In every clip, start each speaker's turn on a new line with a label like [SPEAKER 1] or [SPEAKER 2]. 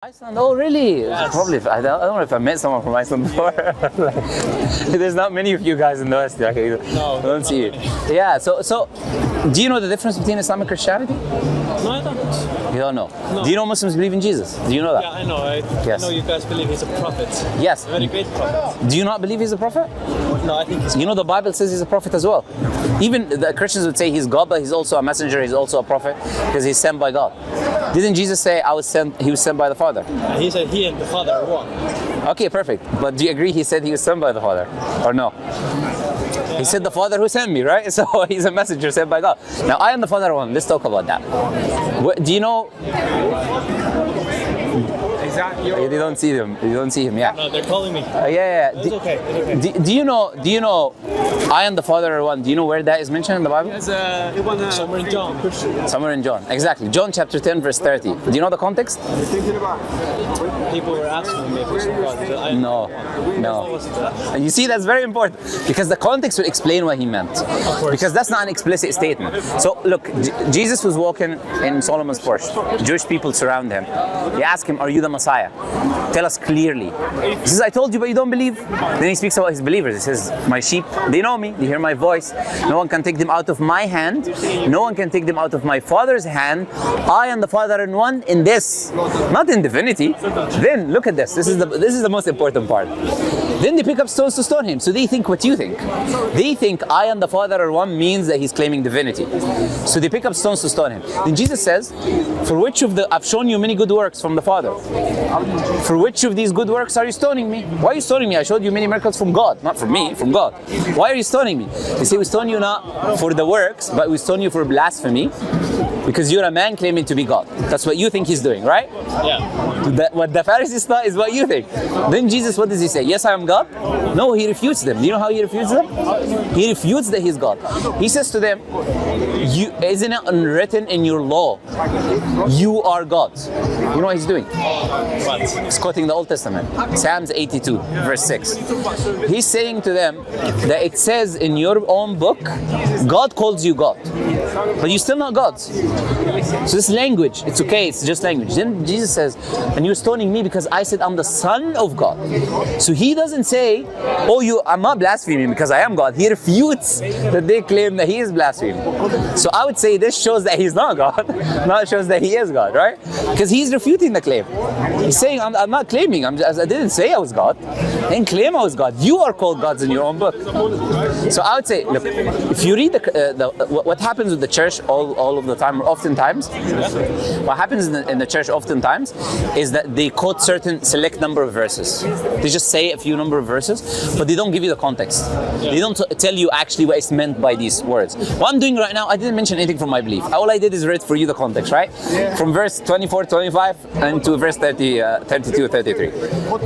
[SPEAKER 1] Iceland? Oh, really?
[SPEAKER 2] Yes.
[SPEAKER 1] Probably. I don't know if I met someone from Iceland before. There's not many of you guys in the West. I don't see you. Yeah. So, do you know the difference between Islam and Christianity?
[SPEAKER 2] No, I don't.
[SPEAKER 1] You don't know.
[SPEAKER 2] No.
[SPEAKER 1] Do you know Muslims believe in Jesus? Do you know that?
[SPEAKER 2] Yeah, I know.
[SPEAKER 1] Yes.
[SPEAKER 2] I know you guys believe he's a prophet.
[SPEAKER 1] Yes.
[SPEAKER 2] A very great prophet.
[SPEAKER 1] Do you not believe he's a prophet?
[SPEAKER 2] No, I think he's.
[SPEAKER 1] You know the Bible says he's a prophet as well. Even the Christians would say he's God, but he's also a messenger. He's also a prophet because he's sent by God. Didn't Jesus say he was sent by the Father?
[SPEAKER 2] He said he and the Father are one.
[SPEAKER 1] Okay, perfect. But do you agree he said he was sent by the Father? Or no? He said the Father who sent me, right? So he's a messenger sent by God. Now I am the Father one. Let's talk about that. Do you know? You don't see him. You don't see him. Yeah.
[SPEAKER 2] No, they're calling me.
[SPEAKER 1] Yeah.
[SPEAKER 2] It's okay. It's okay.
[SPEAKER 1] Do you know? I and the Father are one. Do you know where that is mentioned in the Bible?
[SPEAKER 2] Somewhere in John.
[SPEAKER 1] Somewhere in John. Exactly. John chapter 10 verse 30. Do you know the context?
[SPEAKER 2] People were asking me if it's God.
[SPEAKER 1] No. And you see, that's very important because the context will explain what he meant. Because that's not an explicit statement. So look, Jesus was walking in Solomon's porch. Jewish people surround him. They ask him, "Are you the Messiah? Tell us clearly." He says, "I told you, but you don't believe." Then he speaks about his believers. He says, "My sheep, they know me. They hear my voice. No one can take them out of my hand. No one can take them out of my Father's hand. I and the Father are one in this, not in divinity." Then look at this. This is the most important part. Then they pick up stones to stone him. So they think what you think. They think I and the Father are one means that he's claiming divinity. So they pick up stones to stone him. Then Jesus says, "For which of I've shown you many good works from the Father. For which of these good works are you stoning me? Why are you stoning me? I showed you many miracles from God, not from me, from God. Why are you stoning me?" They say, "We stone you not for the works, but we stone you for blasphemy, because you're a man claiming to be God." That's what you think he's doing, right?
[SPEAKER 2] Yeah.
[SPEAKER 1] What the Pharisees thought is what you think. Then Jesus, what does he say? "Yes, I am God." No, he refutes them. Do you know how he refutes them? He refutes that he's God. He says to them, "Isn't it unwritten in your law? You are gods." You know what he's doing?
[SPEAKER 2] What?
[SPEAKER 1] He's quoting the Old Testament, Psalms 82, verse 6. He's saying to them that it says in your own book, God calls you God, but you're still not gods. So this language, it's okay, it's just language. Then Jesus says, "And you're stoning me because I said I'm the Son of God." So he doesn't say, I'm not blaspheming because I am God. He refutes that they claim that he is blaspheming. So I would say this shows that he's not God, not shows that he is God, right? Because he's refuting the claim. He's saying, I'm not claiming, I didn't say I was God. I didn't claim I was God. You are called gods in your own book. So I would say, look, if you read what happens with the church all of the time, or oftentimes, what happens in the church oftentimes is that they quote certain select number of verses. They just say a few number of verses, but they don't give you the context. They don't tell you actually what is meant by these words. What I'm doing right now, I didn't mention anything from my belief. All I did is read for you the context, right? From verse 24, 25, and to verse 32, 33.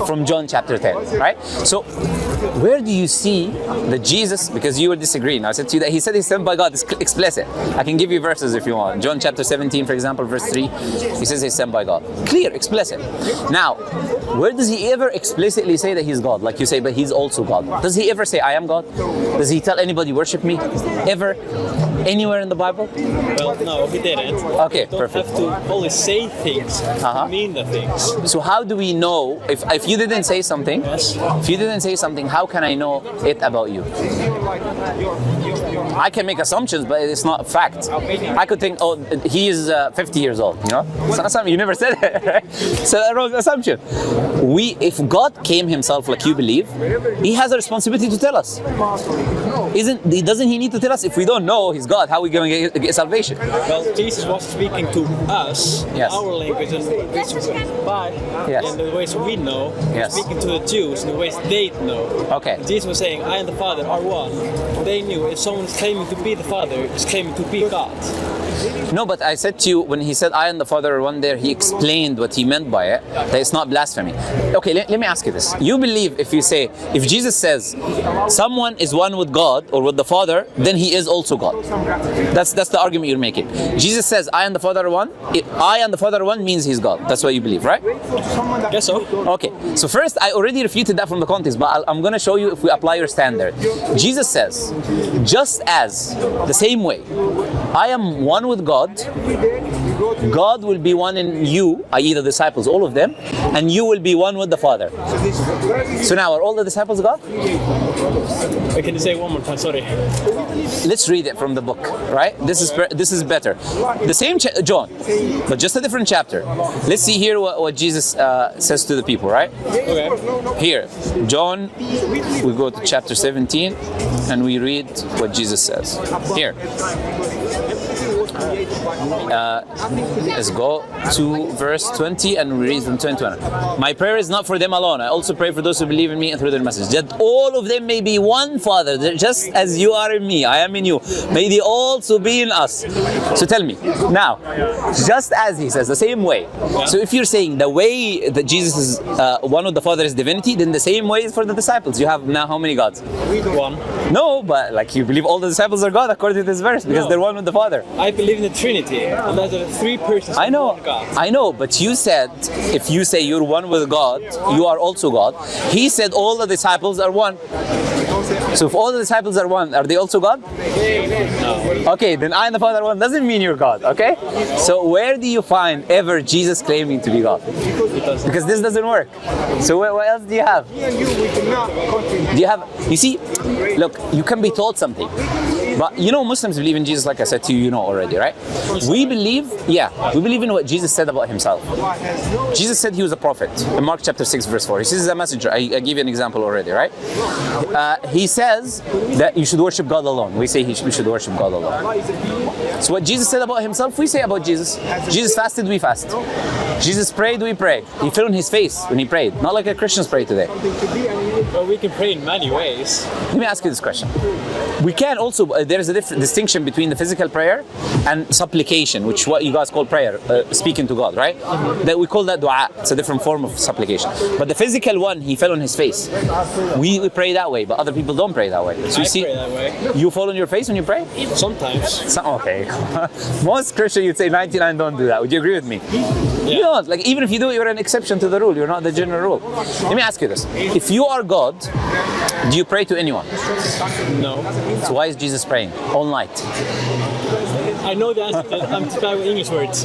[SPEAKER 1] From John chapter 10, right? So, where do you see that Jesus, because you were disagreeing, I said to you that he said he's sent by God, it's explicit. I can give you verses if you want. John chapter 17, for example, verse 3, he says he's sent by God. Clear, explicit. Now, where does he ever explicitly say that he's God? Like you say, but he's also God. Does he ever say, "I am God"? Does he tell anybody, "Worship me"? Ever? Anywhere in the Bible?
[SPEAKER 2] Well, no, he didn't.
[SPEAKER 1] Okay,
[SPEAKER 2] don't
[SPEAKER 1] perfect.
[SPEAKER 2] have to only say things to mean the things.
[SPEAKER 1] So how do we know, if you didn't say something,
[SPEAKER 2] Yes.
[SPEAKER 1] if you didn't say something, how can I know it about you? I can make assumptions, but it's not fact. I could think, he is 50 years old, you know? It's not something, you never said it, right? So that wrong assumption. If God came himself like you believe, he has a responsibility to tell us. Doesn't he need to tell us? If we don't know he's God, how are we going to get salvation?
[SPEAKER 2] Well, Jesus was speaking to us in
[SPEAKER 1] Yes.
[SPEAKER 2] our language and
[SPEAKER 1] Yes.
[SPEAKER 2] in the ways we know.
[SPEAKER 1] Yes.
[SPEAKER 2] Speaking to the Jews in the ways they know.
[SPEAKER 1] Okay.
[SPEAKER 2] Jesus was saying, "I and the Father are one." They knew if someone is claiming to be the Father, is claiming to be God.
[SPEAKER 1] No, but I said to you, when he said I and the Father are one there, he explained what he meant by it, that it's not blasphemy. Okay, let me ask you this. You believe if Jesus says someone is one with God or with the Father, then he is also God. That's the argument you're making. Jesus says I and the Father are one. I and the Father are one means he's God. That's what you believe, right?
[SPEAKER 2] Guess so.
[SPEAKER 1] Okay, so first I already refuted that from the context, but I'm going to show you if we apply your standard. Jesus says, just as the same way I am one with God. God will be one in you, i.e. the disciples, all of them, and you will be one with the Father. So now, are all the disciples God?
[SPEAKER 2] Can you say one more time? Sorry.
[SPEAKER 1] Let's read it from the book, right? This is better. The same John, but just a different chapter. Let's see here what Jesus says to the people, right?
[SPEAKER 2] Okay.
[SPEAKER 1] Here, John, we go to chapter 17 and we read what Jesus says. Here. Let's go to verse 20 and we read from 21. My prayer is not for them alone. I also pray for those who believe in me and through their message, that all of them may be one, Father, just as you are in me, I am in you. May they also be in us. So tell me, now, just as he says, the same way. So if you're saying the way that Jesus is one with the Father is divinity, then the same way is for the disciples. You have now how many gods?
[SPEAKER 2] One.
[SPEAKER 1] No, but like you believe all the disciples are God according to this verse because they're one with the Father.
[SPEAKER 2] I believe in the Trinity, and that there are three persons.
[SPEAKER 1] I know,
[SPEAKER 2] one God.
[SPEAKER 1] I know, but you said if you say you're one with God, you are also God. He said all the disciples are one. So if all the disciples are one, are they also God?
[SPEAKER 2] No.
[SPEAKER 1] Okay, then I and the Father are one doesn't mean you're God, okay? So where do you find ever Jesus claiming to be God? Because this doesn't work. So what else do you have? Do you have, you see, look, you can be taught something. But you know, Muslims believe in Jesus, like I said to you, you know already, right? We believe in what Jesus said about himself. Jesus said he was a prophet in Mark chapter 6 verse 4. He says he's a messenger. I give you an example already, right? He says that you should worship God alone. We say we should worship God alone. So what Jesus said about himself, we say about Jesus. Jesus fasted, we fast. Jesus prayed, we pray. He fell on his face when he prayed. Not like a Christians pray today.
[SPEAKER 2] Well, we can pray in many ways.
[SPEAKER 1] Let me ask you this question. We can also, there is a distinction between the physical prayer and supplication, which what you guys call prayer, speaking to God, right? That we call that dua. It's a different form of supplication. But the physical one, he fell on his face. We pray that way, but other people don't pray that way. So you see,
[SPEAKER 2] pray that way.
[SPEAKER 1] You fall on your face when you pray?
[SPEAKER 2] Sometimes.
[SPEAKER 1] Okay. Most Christians, you'd say 99 don't do that. Would you agree with me? Yeah. You don't. Like, even if you do, you're an exception to the rule. You're not the general rule. Let me ask you this. If you are God, do you pray to anyone?
[SPEAKER 2] No.
[SPEAKER 1] So why is Jesus praying all night?
[SPEAKER 2] I know the answer to that. I'm trying with English words.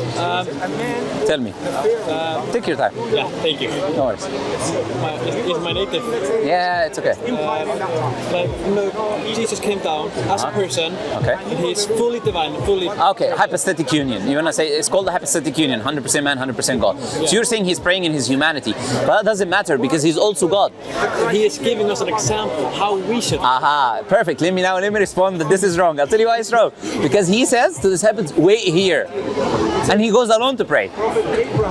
[SPEAKER 1] Tell me. Take your time.
[SPEAKER 2] Yeah, thank you.
[SPEAKER 1] No worries.
[SPEAKER 2] It's my native.
[SPEAKER 1] Yeah, it's okay.
[SPEAKER 2] Jesus came down as a person.
[SPEAKER 1] Okay.
[SPEAKER 2] He's fully divine, fully.
[SPEAKER 1] Okay, hypostatic union. You wanna say it's called the hypostatic union, 100% man, 100% God. Yeah. So you're saying he's praying in his humanity, but that doesn't matter because he's also God.
[SPEAKER 2] He is giving us an example how we should.
[SPEAKER 1] Aha, perfect. Let me respond that this is wrong. I'll tell you why it's wrong. Because he says to the disciples, wait here. And he goes alone to pray.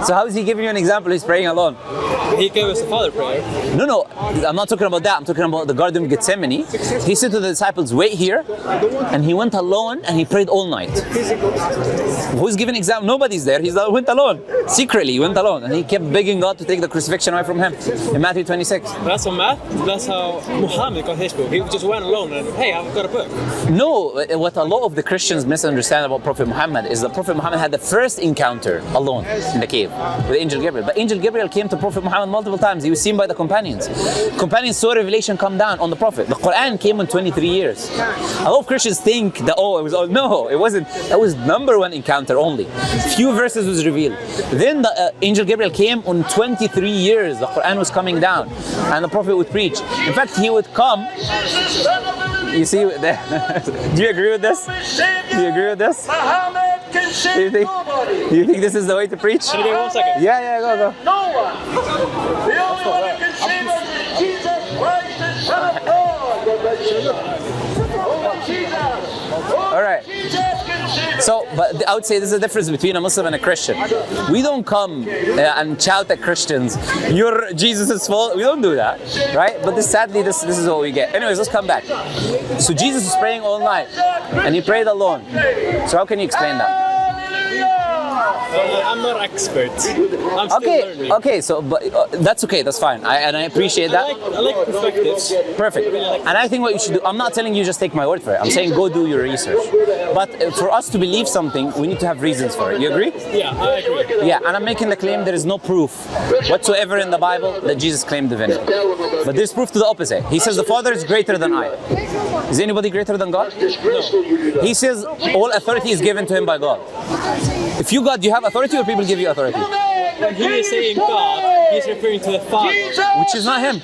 [SPEAKER 1] So how is he giving you an example? He's praying alone.
[SPEAKER 2] He gave us the Father prayer.
[SPEAKER 1] No, I'm not talking about that. I'm talking about the Garden of Gethsemane. He said to the disciples, wait here. And he went alone and he prayed all night. Who's giving example? Nobody's there. He went alone. Secretly, he went alone. And he kept begging God to take the crucifixion away from him in Matthew 26.
[SPEAKER 2] That's how Muhammad got his book. He just went alone and, hey, I've got a book.
[SPEAKER 1] No, what a lot of the Christians misunderstand about Prophet Muhammad is that Prophet Muhammad had the first encounter alone in the cave with Angel Gabriel. But Angel Gabriel came to Prophet Muhammad multiple times. He was seen by the companions. Companions saw revelation come down on the Prophet. The Quran came in 23 years. A lot of Christians think that, no, it wasn't. That was number one encounter only. Few verses was revealed. Then the Angel Gabriel came on 23 years. The Quran was coming down and the Prophet would preach. In fact, he would come. You see, do you agree with this? Do you agree with this? Do you think this is the way to preach?
[SPEAKER 2] Can you give me 1 second?
[SPEAKER 1] Yeah, go.
[SPEAKER 3] No one. The only one who can save us is Jesus Christ, the Son of God.
[SPEAKER 1] All right. So, but I would say there's a difference between a Muslim and a Christian. We don't come and shout at Christians, "Your Jesus is fault." We don't do that, right? But sadly, this is what we get. Anyways, let's come back. So Jesus is praying all night, and he prayed alone. So how can you explain that?
[SPEAKER 2] I'm not expert. I'm still learning.
[SPEAKER 1] Okay, so but, that's okay, that's fine. I appreciate that.
[SPEAKER 2] I like perspectives.
[SPEAKER 1] Perfect. And I think what you should do, I'm not telling you just take my word for it. I'm saying go do your research. But for us to believe something, we need to have reasons for it. You agree?
[SPEAKER 2] Yeah, I agree.
[SPEAKER 1] Yeah, and I'm making the claim there is no proof whatsoever in the Bible that Jesus claimed divinity. But there's proof to the opposite. He says the Father is greater than I. Is anybody greater than God? No. He says all authority is given to him by God. If you God, do you have authority or people give you authority?
[SPEAKER 2] When he is saying God, he's referring to the Father.
[SPEAKER 1] Which is not him.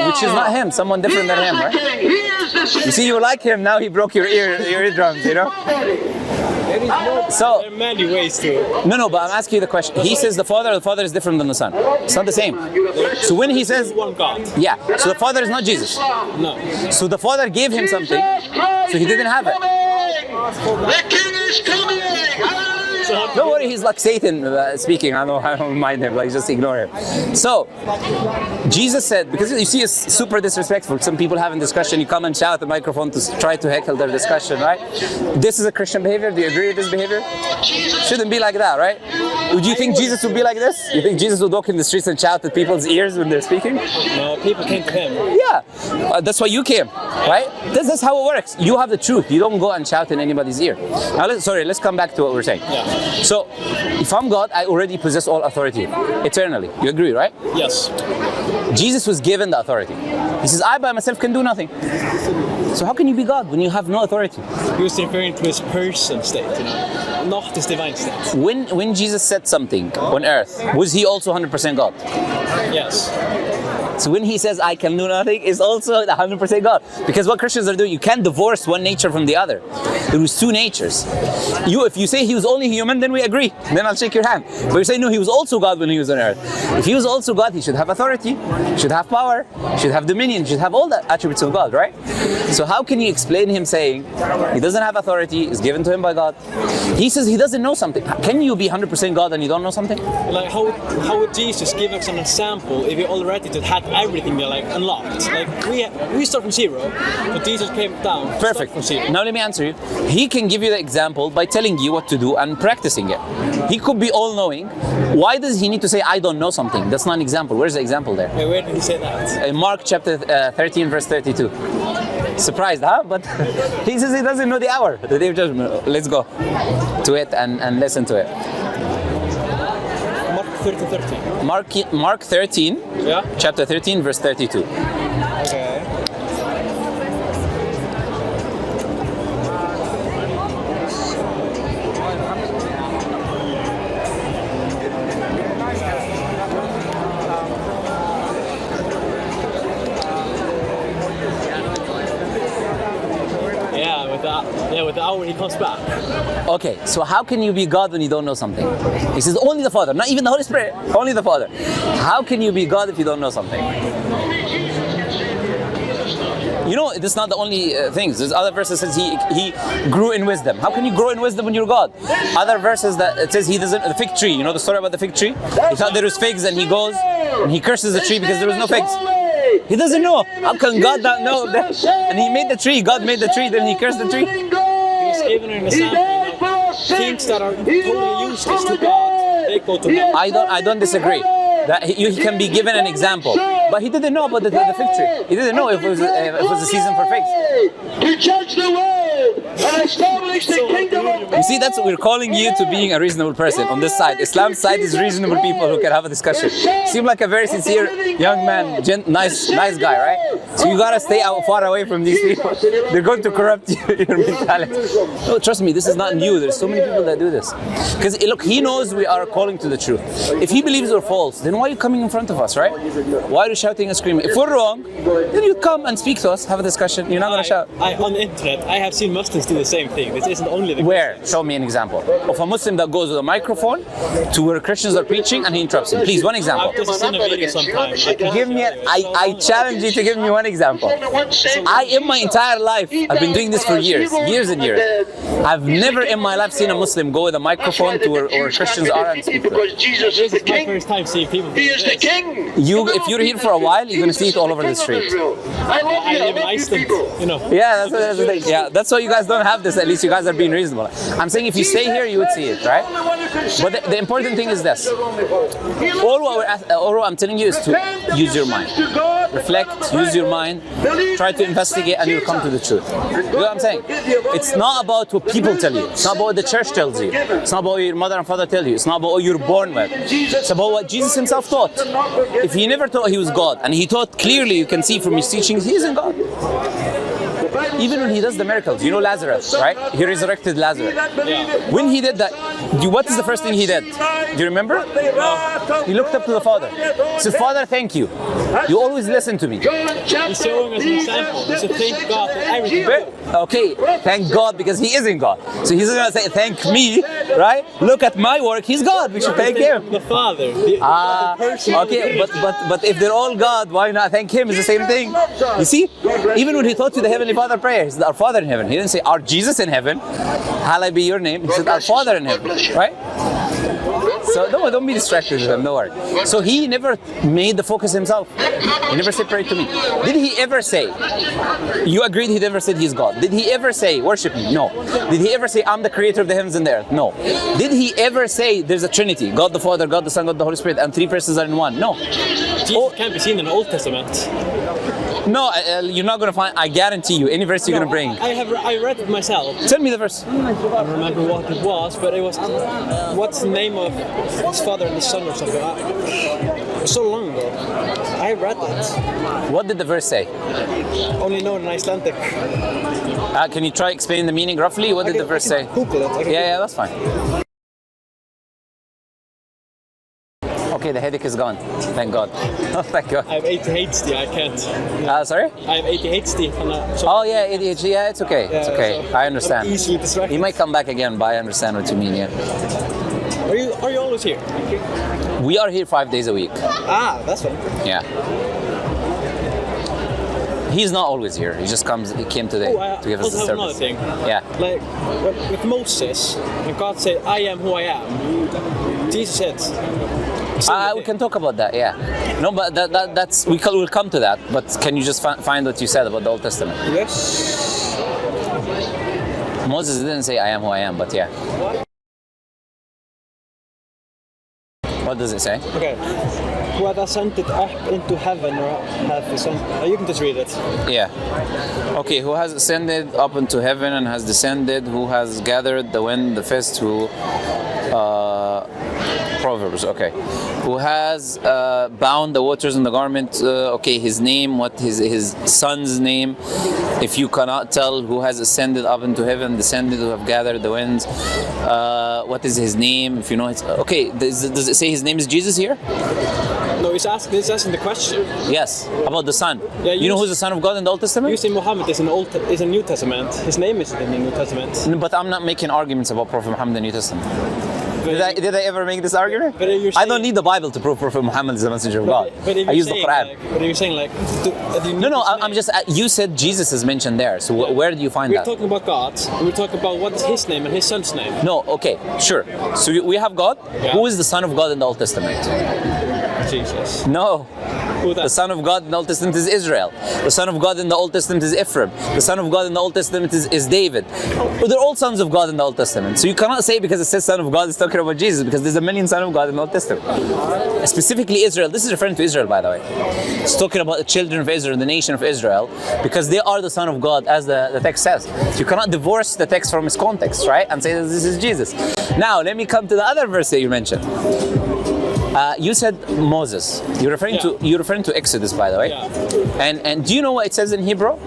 [SPEAKER 1] Which is not him, someone different than him, right? You see, you like him, now he broke your eardrums, you know? So,
[SPEAKER 2] there are many ways to it.
[SPEAKER 1] No, but I'm asking you the question. He says the Father is different than the Son. It's not the same. So when he says,
[SPEAKER 2] one God.
[SPEAKER 1] yeah, so the Father is not Jesus.
[SPEAKER 2] No.
[SPEAKER 1] So the Father gave him something, so he didn't have it.
[SPEAKER 3] The King is coming!
[SPEAKER 1] Don't worry, he's like Satan speaking. I don't mind him, like just ignore him. So, Jesus said, because you see it's super disrespectful. Some people having discussion, you come and shout at the microphone to try to heckle their discussion, right? This is a Christian behavior. Do you agree with this behavior? Shouldn't be like that, right? Would you think Jesus would be like this? You think Jesus would walk in the streets and shout at people's ears when they're speaking?
[SPEAKER 2] No, people came to him.
[SPEAKER 1] Yeah, that's why you came, right? This is how it works. You have the truth. You don't go and shout in anybody's ear. Now, let's come back to what we're saying.
[SPEAKER 2] Yeah.
[SPEAKER 1] So, if I'm God, I already possess all authority eternally. You agree, right?
[SPEAKER 2] Yes.
[SPEAKER 1] Jesus was given the authority. He says, I by myself can do nothing. So how can you be God when you have no authority?
[SPEAKER 2] He was referring to his person state, you know, not his divine state.
[SPEAKER 1] When Jesus said something on earth, was he also 100% God?
[SPEAKER 2] Yes.
[SPEAKER 1] So when he says, I can do nothing, is also 100% God. Because what Christians are doing, you can't divorce one nature from the other. There was two natures. If you say he was only human, then we agree. Then I'll shake your hand. But you say, no, he was also God when he was on earth. If he was also God, he should have authority, should have power, should have dominion, should have all the attributes of God, right? So how can you explain him saying, he doesn't have authority, is given to him by God? He says he doesn't know something. Can you be 100% God and you don't know something?
[SPEAKER 2] Like how would Jesus give us an example if he already had everything like unlocked? Like we start from zero, but Jesus came down.
[SPEAKER 1] Perfect.
[SPEAKER 2] From zero.
[SPEAKER 1] Now let me answer you. He can give you the example by telling you what to do and practicing it. He could be all-knowing. Why does he need to say, I don't know something? That's not an example. Where's the example there?
[SPEAKER 2] Wait, where did he say that?
[SPEAKER 1] In Mark chapter 13, verse 32. Surprised, huh? But he says he doesn't know the hour, the day of judgment. Let's go to it and listen to it.
[SPEAKER 2] Mark 13.
[SPEAKER 1] Mark 13,
[SPEAKER 2] Yeah.
[SPEAKER 1] chapter 13, verse 32.
[SPEAKER 2] Okay. With the hour he comes back.
[SPEAKER 1] Okay, so how can you be God when you don't know something? He says only the Father, not even the Holy Spirit, only the Father. How can you be God if you don't know something? You know, this is not the only things. There's other verses that says he grew in wisdom. How can you grow in wisdom when you're God? Other verses that it says he doesn't, the fig tree, you know the story about the fig tree? He thought there was figs and he goes and he curses the tree because there was no figs. He doesn't know. How can God not know that? And he made the tree, God made the tree, then he cursed the tree.
[SPEAKER 2] Even an example of things that are totally useless to God, they go to God.
[SPEAKER 1] I don't disagree. That he can be given an example, but he didn't know about the fig tree. He didn't know if it was a season for figs.
[SPEAKER 3] To judge the world and establish the kingdom of God.
[SPEAKER 1] You see, that's what we're calling you to being a reasonable person on this side. Islam's side is reasonable people who can have a discussion. Seem like a very sincere young man, nice guy, right? So you gotta stay far away from these people. They're going to corrupt your mentality. No, trust me, this is not new. There's so many people that do this. Because look, he knows we are calling to the truth. If he believes we're false, then why are you coming in front of us, right? Why are you shouting and screaming? If we're wrong, then you come and speak to us, have a discussion. You're not gonna shout.
[SPEAKER 2] On the internet, I have seen Muslims do the same thing. This isn't only the
[SPEAKER 1] Where? Show me an example of a Muslim that goes with a microphone to where Christians are preaching and he interrupts him. Please, one example.
[SPEAKER 2] I've just seen a video sometime.
[SPEAKER 1] Give me I challenge you to give me one one example. In my entire life, I've been doing this for years and years. I've never in my life seen a Muslim go with a microphone to where Christians are and speak.
[SPEAKER 3] Because Jesus is the
[SPEAKER 2] This is my
[SPEAKER 3] king.
[SPEAKER 2] first time seeing people.
[SPEAKER 3] He is the king.
[SPEAKER 1] If you're here for a while, you're going to see it all over the street.
[SPEAKER 3] I love
[SPEAKER 2] I
[SPEAKER 3] you.
[SPEAKER 2] live in Iceland, you know.
[SPEAKER 1] Yeah, that's the thing. Yeah, that's why you guys don't have this. At least you guys are being reasonable. I'm saying if you stay here, you would see it, right? But the important thing is this. All I'm telling you is to use your mind. Reflect, use your mind, try to investigate, and you'll come to the truth. You know what I'm saying? It's not about what people tell you. It's not about what the church tells you. It's not about what your mother and father tell you. It's not about what you're born with. It's about what Jesus himself taught. If he never taught he was God, and he taught clearly, you can see from his teachings, he isn't God. Even when he does the miracles, you know Lazarus, right? He resurrected Lazarus. When he did that, what is the first thing he did? Do you remember? He looked up to the Father. He said, Father, thank you. You always listen to me.
[SPEAKER 2] He's showing us an example. He said, thank God for everything.
[SPEAKER 1] Okay, thank God because he isn't God. So he's not going to say, thank me, right? Look at my work, he's God. We should thank him.
[SPEAKER 2] The Father.
[SPEAKER 1] Okay, but if they're all God, why not thank him? It's the same thing. You see, even when he taught you the Heavenly Father prayer, he said, Our Father in heaven. He didn't say, Our Jesus in heaven, hallowed be your name. He said, Our Father in heaven, right? So don't be distracted with him, don't worry. So he never made the focus himself. He never said, pray to me. Did he ever say, you agreed he never said he's God. Did he ever say, worship me? No. Did he ever say, I'm the creator of the heavens and the earth? No. Did he ever say there's a Trinity, God the Father, God the Son, God the Holy Spirit, and three persons are in one? No.
[SPEAKER 2] Jesus can't be seen in the Old Testament.
[SPEAKER 1] No, you're not going to find, I guarantee you, any verse you're going to bring.
[SPEAKER 2] I read it myself.
[SPEAKER 1] Tell me the verse.
[SPEAKER 2] I don't remember what it was, but it was, what's the name of his father and his son or something? So long ago. I read it.
[SPEAKER 1] What did the verse say?
[SPEAKER 2] Only known in Icelandic.
[SPEAKER 1] Can you try explaining the meaning roughly? What did the verse say?
[SPEAKER 2] Google it.
[SPEAKER 1] Yeah, that's fine. Okay, the headache is gone. Thank God. Oh, thank God.
[SPEAKER 2] I have ADHD, I can't.
[SPEAKER 1] Sorry?
[SPEAKER 2] I have ADHD.
[SPEAKER 1] Oh yeah, ADHD. Yeah, it's okay. It's okay.
[SPEAKER 2] so
[SPEAKER 1] I understand.
[SPEAKER 2] I'm easily distracted.
[SPEAKER 1] He might come back again, but I understand what you mean. Yeah.
[SPEAKER 2] Are you always here?
[SPEAKER 1] We are here 5 days a week.
[SPEAKER 2] Ah, that's fine.
[SPEAKER 1] Yeah. He's not always here. He just comes. He came today to give us the
[SPEAKER 2] also have
[SPEAKER 1] service.
[SPEAKER 2] another thing.
[SPEAKER 1] Yeah.
[SPEAKER 2] Like with Moses, when God said, "I am who I am," Jesus said.
[SPEAKER 1] We can talk about that. Yeah. No, but that's we'll come to that. But can you just find what you said about the Old Testament?
[SPEAKER 2] Yes.
[SPEAKER 1] Moses didn't say, "I am who I am," but yeah. What does it say?
[SPEAKER 2] Okay. Who hath ascended up into heaven or hath descended? You can just read it.
[SPEAKER 1] Yeah. Okay, who has ascended up into heaven and has descended, who has gathered the wind, the fist, who Proverbs, okay. Who has bound the waters in the garment, okay, his name, what his son's name, if you cannot tell, who has ascended up into heaven, descended, who have gathered the winds, what is his name, if you know his, okay, does it say his name is Jesus here?
[SPEAKER 2] No, he's asking the question.
[SPEAKER 1] Yes, about the Son.
[SPEAKER 2] Yeah,
[SPEAKER 1] you know who's the Son of God in the Old Testament?
[SPEAKER 2] You say Muhammad is is in New Testament. His name is in the New Testament.
[SPEAKER 1] No, but I'm not making arguments about Prophet Muhammad in the New Testament. Did I ever make this argument?
[SPEAKER 2] But you're
[SPEAKER 1] I don't need the Bible to prove Prophet Muhammad is the messenger of God.
[SPEAKER 2] But
[SPEAKER 1] I use the Quran.
[SPEAKER 2] But you're saying like...
[SPEAKER 1] No, I'm just... you said Jesus is mentioned there, so where do you find
[SPEAKER 2] we're
[SPEAKER 1] that?
[SPEAKER 2] We're talking about God, and we're talking about what is his name and his son's name.
[SPEAKER 1] No, okay, sure. So we have God. Yeah. Who is the Son of God in the Old Testament?
[SPEAKER 2] Jesus.
[SPEAKER 1] No. The Son of God in the Old Testament is Israel. The Son of God in the Old Testament is Ephraim. The Son of God in the Old Testament is David. Well, they're all sons of God in the Old Testament. So you cannot say because it says Son of God, it's talking about Jesus, because there's a million Son of God in the Old Testament. Specifically Israel. This is referring to Israel, by the way. It's talking about the children of Israel, the nation of Israel, because they are the Son of God, as the text says. So you cannot divorce the text from its context, right? And say that this is Jesus. Now, let me come to the other verse that you mentioned. You said Moses. You're referring to Exodus, by the way. Yeah. And do you know what it says in Hebrew?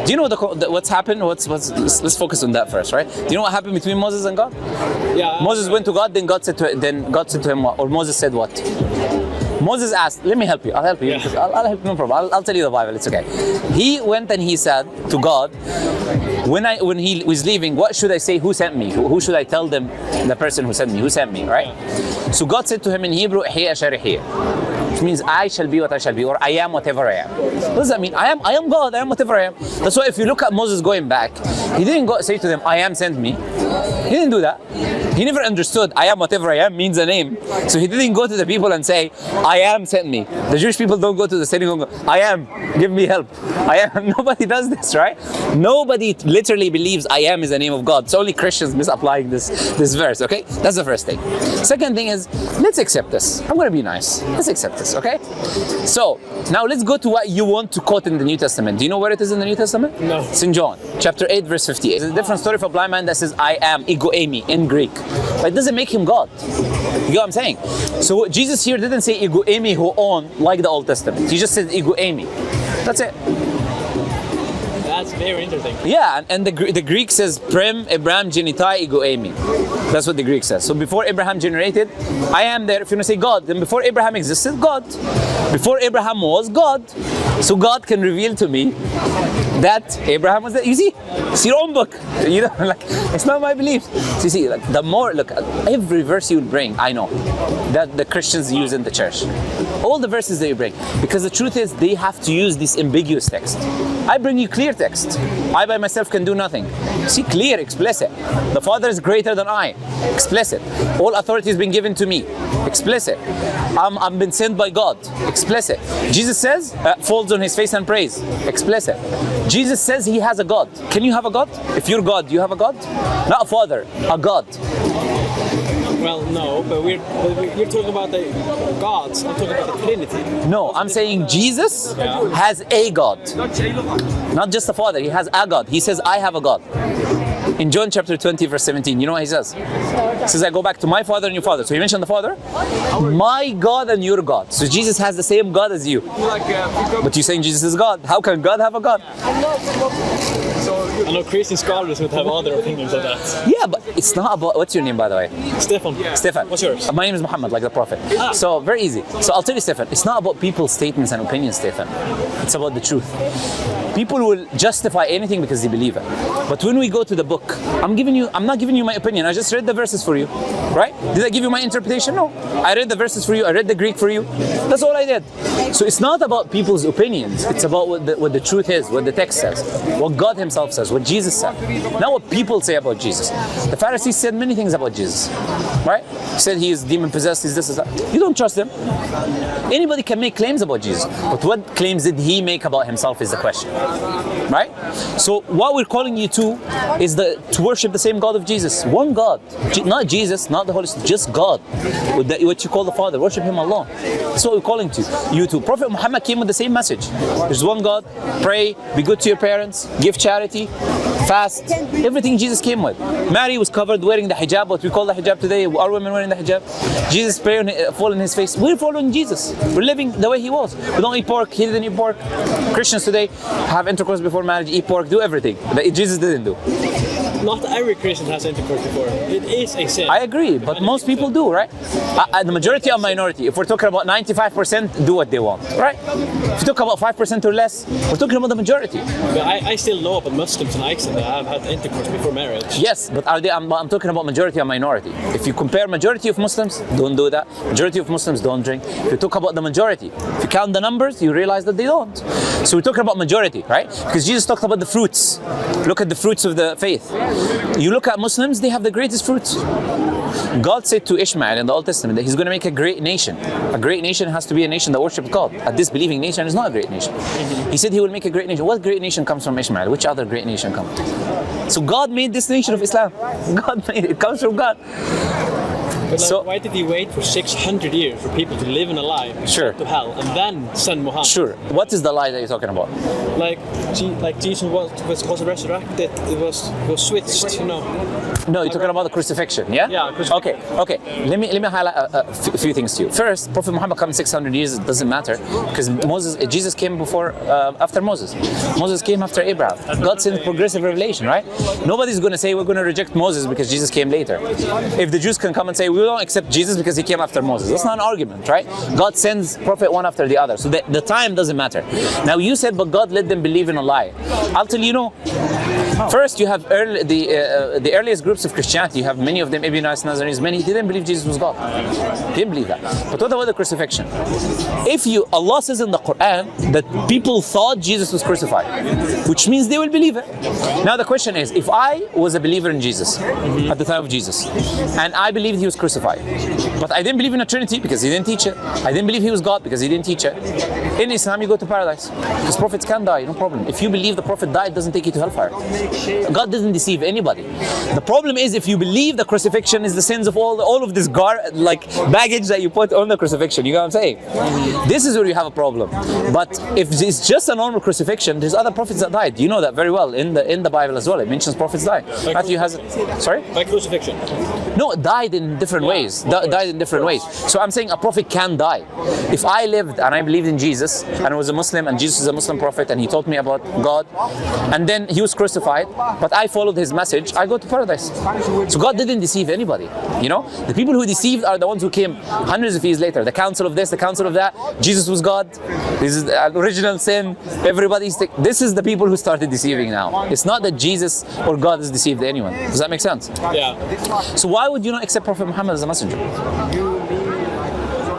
[SPEAKER 1] Do you know what's happened? Let's focus on that first, right? Do you know what happened between Moses and God?
[SPEAKER 2] Yeah.
[SPEAKER 1] Moses went to God, then God said to him what? Or Moses said what? Moses asked, let me help you. I'll help you. Yeah. I'll help you, no problem. I'll tell you the Bible. It's okay. He went and he said to God, when he was leaving, what should I say? Who sent me? Who should I tell them? The person who sent me. Who sent me? Right? Yeah. So God said to him in Hebrew, "Hiya sharihiya." which means I shall be what I shall be, or I am whatever I am. What does that mean? I am God, I am whatever I am. That's why if you look at Moses going back, he didn't go say to them, I am sent me. He didn't do that. He never understood I am whatever I am means a name. So he didn't go to the people and say, I am sent me. The Jewish people don't go to the synagogue and go, I am, give me help. I am. Nobody does this, right? Nobody literally believes I am is the name of God. It's only Christians misapplying this verse, okay? That's the first thing. Second thing is, let's accept this. I'm gonna be nice. Let's accept this, okay? So, now let's go to what you want to quote in the New Testament. Do you know where it is in the New Testament?
[SPEAKER 2] No.
[SPEAKER 1] It's in John, chapter 8, verse 58. It's a different story for a blind man that says, I am, ego eimi, in Greek. But it doesn't make him God. You get what I'm saying? So Jesus here didn't say ego eimi who on, like the Old Testament. He just said ego eimi. That's it.
[SPEAKER 2] That's very interesting.
[SPEAKER 1] Yeah, and the Greek says prem Abraham genitai ego eimi. That's what the Greek says. So before Abraham generated, I am there. If you want to say God, then before Abraham existed, God. Before Abraham was God. So God can reveal to me that Abraham was there. You see, it's your own book. You know, like it's not my belief. So you see, like the more look, every verse you bring, I know that the Christians use in the church. All the verses that you bring, because the truth is they have to use this ambiguous text. I bring you clear text. I by myself can do nothing. See, clear, explicit. The Father is greater than I. Explicit. All authority has been given to me. Explicit. I'm been sent by God. Explicit. Jesus says, falls on his face and prays. Explicit. Jesus says he has a God. Can you have a God? If you're God, do you have a God? Not a father, a God.
[SPEAKER 2] Well, no, but you're talking about the gods. I'm talking about the Trinity.
[SPEAKER 1] No, I'm saying Jesus has a God. Not just a father, he has a God. He says, I have a God. In John chapter 20, verse 17, you know what he says? He says, I go back to my father and your father. So he mentioned the father. My God and your God. So Jesus has the same God as you. But you're saying Jesus is God. How can God have a God?
[SPEAKER 2] I know Christian scholars would have other opinions on that.
[SPEAKER 1] Yeah, but it's not about, what's your name by the way?
[SPEAKER 2] Stefan.
[SPEAKER 1] Stefan.
[SPEAKER 2] What's yours?
[SPEAKER 1] My name is Muhammad, like the Prophet. So very easy. So I'll tell you, Stefan, it's not about people's statements and opinions, Stefan. It's about the truth. People will justify anything because they believe it. But when we go to the book, I'm not giving you my opinion. I just read the verses for you, right? Did I give you my interpretation? No. I read the verses for you. I read the Greek for you. That's all I did. So it's not about people's opinions. It's about what the truth is, what the text says, what God himself says, what Jesus said. Not what people say about Jesus. The Pharisees said many things about Jesus, right? Said he is demon possessed, he's this, is that. You don't trust him. Anybody can make claims about Jesus, but what claims did he make about himself is the question, right? So what we're calling you to is to worship the same God of Jesus. One God. Not Jesus, not the Holy Spirit, just God. What you call the Father. Worship him alone. That's what we're calling you to. Prophet Muhammad came with the same message. There's one God. Pray, be good to your parents, give charity, fast. Everything Jesus came with. Mary was covered wearing the hijab, what we call the hijab today. Are women wearing the hijab? Jesus fall on his face. We're following Jesus. We're living the way he was. We don't eat pork. He didn't eat pork. Christians today have intercourse before marriage, eat pork, do everything that Jesus didn't do.
[SPEAKER 2] Not every Christian has intercourse before. It is a sin.
[SPEAKER 1] I agree, but most people do, right? The majority or minority, if we're talking about 95% do what they want, right? If you talk about 5% or less, we're talking about the majority.
[SPEAKER 2] But I still know about Muslims and Ikes that have had intercourse before marriage.
[SPEAKER 1] Yes, but I'm talking about majority or minority. If you compare majority of Muslims, don't do that. Majority of Muslims don't drink. If you talk about the majority, if you count the numbers, you realize that they don't. So we're talking about majority, right? Because Jesus talked about the fruits. Look at the fruits of the faith. You look at Muslims, they have the greatest fruits. God said to Ishmael in the Old Testament that he's going to make a great nation. A great nation has to be a nation that worships God. A disbelieving nation is not a great nation. He said he will make a great nation. What great nation comes from Ishmael? Which other great nation comes? So God made this nation of Islam. God made it. It comes from God.
[SPEAKER 2] But like, why did he wait for 600 years for people to live in a lie, to hell, and then send Muhammad?
[SPEAKER 1] Sure. What is the lie that you're talking about?
[SPEAKER 2] Like Jesus was resurrected. It was switched, you know.
[SPEAKER 1] No, you're talking about the crucifixion, yeah?
[SPEAKER 2] Yeah, crucifixion.
[SPEAKER 1] Okay. Let me highlight a few things to you. First, Prophet Muhammad comes 600 years. It doesn't matter because Jesus came after Moses. Moses came after Abraham. God sent progressive revelation, right? Nobody's going to say we're going to reject Moses because Jesus came later. If the Jews can come and say we we don't accept Jesus because he came after Moses. That's not an argument, right? God sends prophet one after the other. So the time doesn't matter. Now you said, but God let them believe in a lie. I'll tell you, no. First, you have the earliest groups of Christianity. You have many of them, Ebionites, Nazarenes, many didn't believe Jesus was God. Didn't believe that. But what about the crucifixion? If Allah says in the Quran that people thought Jesus was crucified, which means they will believe it. Now the question is, if I was a believer in Jesus at the time of Jesus, and I believed he was crucified, but I didn't believe in a Trinity because he didn't teach it. I didn't believe he was God because he didn't teach it. In Islam, you go to paradise because prophets can die, no problem. If you believe the prophet died, it doesn't take you to hellfire. God doesn't deceive anybody. The problem is if you believe the crucifixion is the sins of all of this baggage that you put on the crucifixion. You know what I'm saying? This is where you have a problem. But if it's just a normal crucifixion, there's other prophets that died. You know that very well in the Bible as well. It mentions prophets died. Matthew has it. Sorry?
[SPEAKER 2] By crucifixion.
[SPEAKER 1] No, died in different ways. Died in different ways. So I'm saying a prophet can die. If I lived and I believed in Jesus and I was a Muslim and Jesus is a Muslim prophet and he taught me about God and then he was crucified, but I followed his message, I go to paradise. So God didn't deceive anybody. You know, the people who deceived are the ones who came hundreds of years later. The council of this, the council of that. Jesus was God. This is the original sin. This is the people who started deceiving now. It's not that Jesus or God has deceived anyone. Does that make sense?
[SPEAKER 2] Yeah.
[SPEAKER 1] So why would you not accept Prophet Muhammad as a messenger?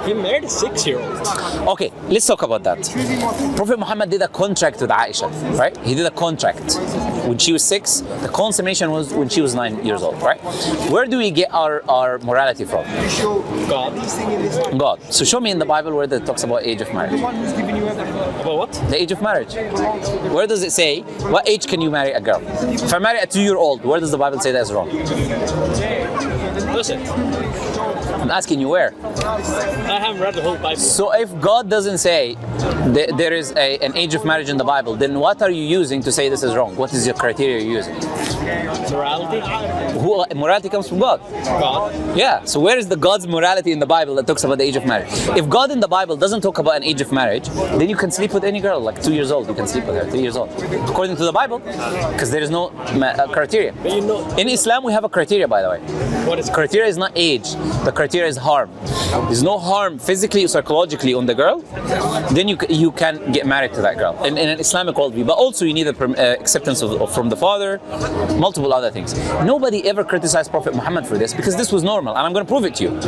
[SPEAKER 2] He married a 6-year-old.
[SPEAKER 1] Okay, let's talk about that. Prophet Muhammad did a contract with Aisha, right? He did a contract when she was 6. The consummation was when she was 9 years old, right? Where do we get our morality from? God. So show me in the Bible where it talks about age of marriage.
[SPEAKER 2] About what?
[SPEAKER 1] The age of marriage. Where does it say, what age can you marry a girl? If I marry a 2-year-old, where does the Bible say that's wrong?
[SPEAKER 2] Does it?
[SPEAKER 1] I'm asking you where.
[SPEAKER 2] I haven't read the whole Bible.
[SPEAKER 1] So if God doesn't say there is an age of marriage in the Bible, then what are you using to say this is wrong? What is your criteria you're using?
[SPEAKER 2] Morality?
[SPEAKER 1] Morality comes from God.
[SPEAKER 2] God?
[SPEAKER 1] Yeah, so where is the God's morality in the Bible that talks about the age of marriage? If God in the Bible doesn't talk about an age of marriage, then you can sleep with any girl, like 2 years old, you can sleep with her, 3 years old. According to the Bible, because there is no criteria.
[SPEAKER 2] But you know,
[SPEAKER 1] in Islam, we have a criteria, by the way.
[SPEAKER 2] What is
[SPEAKER 1] criteria? Is not age. The criteria is harm. There's no harm physically or psychologically on the girl, then you can get married to that girl in an Islamic worldview. But also you need acceptance from the father, multiple other things. Nobody ever criticized Prophet Muhammad for this because this was normal, and I'm going to prove it to you.